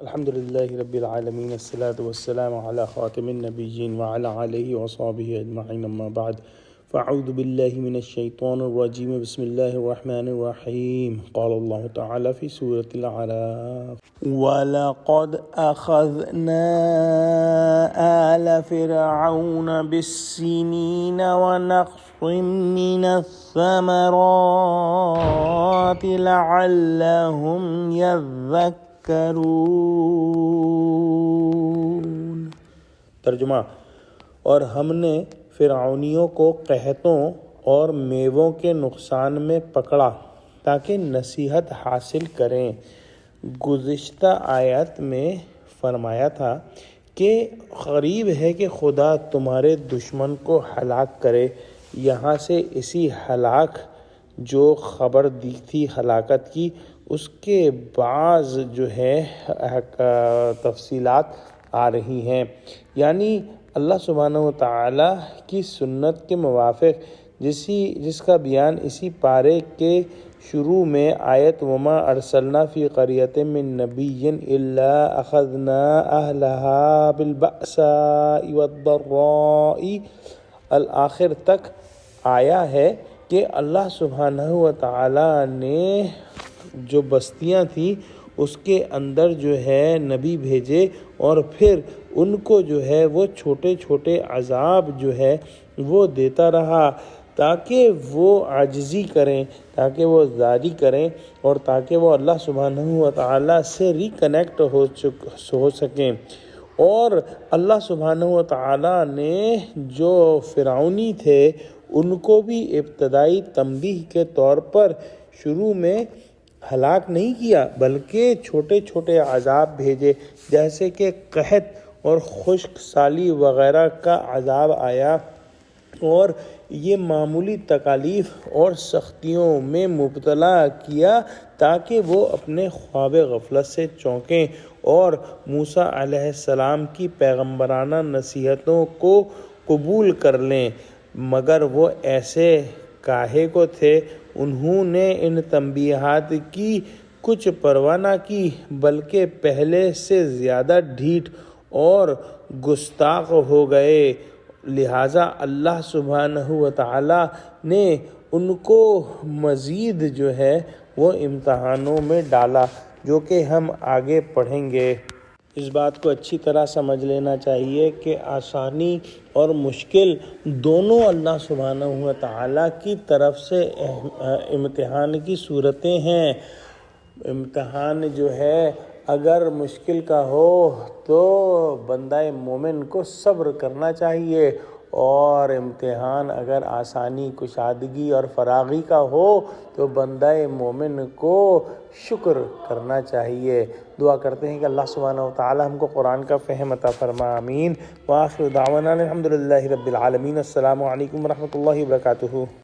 الحمد لله رب العالمين الصلاة والسلام على خاتم النبيين وعلى آله وصحبه أجمعين أما بعد فأعوذ بالله من الشيطان الرجيم بسم الله الرحمن الرحيم قال الله تعالى في سورة الأعراف ولقد أخذنا آل فرعون بالسنين ونقص من الثمرات لعلهم يذكرون ترجمہ، اور ہم نے فرعونیوں کو قحطوں اور میووں کے نقصان میں پکڑا تاکہ نصیحت حاصل کریں۔ گزشتہ آیت میں فرمایا تھا کہ قریب ہے کہ خدا تمہارے دشمن کو ہلاک کرے۔ یہاں سے اسی ہلاک جو خبر دی تھی ہلاکت کی، اس کے بعض تفصیلات آ رہی ہیں، یعنی اللہ سبحانہ و تعالیٰ کی سنت کے موافق جس کا بیان اسی پارے کے شروع میں آیت وما ارسلنا فی قریۃ من نبی الا اخذنا اہلہا بالبأساء والضراء الآخر تک آیا ہے کہ اللہ سبحانہ و تعالیٰ نے جو بستیاں تھیں اس کے اندر نبی بھیجے اور پھر ان کو وہ چھوٹے چھوٹے عذاب وہ دیتا رہا تاکہ وہ عاجزی کریں، تاکہ وہ زاری کریں اور تاکہ وہ اللہ سبحانہ و تعالیٰ سے ریکنیکٹ ہو سکیں۔ اور اللہ سبحانہ و تعالیٰ نے جو فرعونی تھے ان کو بھی ابتدائی تنبیہ کے طور پر شروع میں ہلاک نہیں کیا، بلکہ چھوٹے چھوٹے عذاب بھیجے، جیسے کہ قحط اور خشک سالی وغیرہ کا عذاب آیا، اور یہ معمولی تکالیف اور سختیوں میں مبتلا کیا تاکہ وہ اپنے خواب غفلت سے چونکیں اور موسیٰ علیہ السلام کی پیغمبرانہ نصیحتوں کو قبول کر لیں، مگر وہ ایسے کاہے کو تھے۔ انہوں نے ان تنبیہات کی کچھ پرواہ نہ کی، بلکہ پہلے سے زیادہ ڈھیٹ اور گستاخ ہو گئے، لہٰذا اللہ سبحانہ و تعالیٰ نے ان کو مزید وہ امتحانوں میں ڈالا، جو کہ ہم آگے پڑھیں گے۔ اس بات کو اچھی طرح سمجھ لینا چاہیے کہ آسانی اور مشکل دونوں اللہ سبحانہ و تعالیٰ کی طرف سے امتحان کی صورتیں ہیں۔ امتحان اگر مشکل کا ہو تو بندہ مومن کو صبر کرنا چاہیے، اور امتحان اگر آسانی، کشادگی اور فراغی کا ہو تو بندہ مومن کو شکر کرنا چاہیے۔ دعا کرتے ہیں کہ اللہ سبحانہ و تعالی ہم کو قرآن کا فہم عطا فرما، آمین۔ وآخر دعوانا الحمدللہ رب العالمین۔ السلام علیکم ورحمۃ اللہ وبرکاتہ۔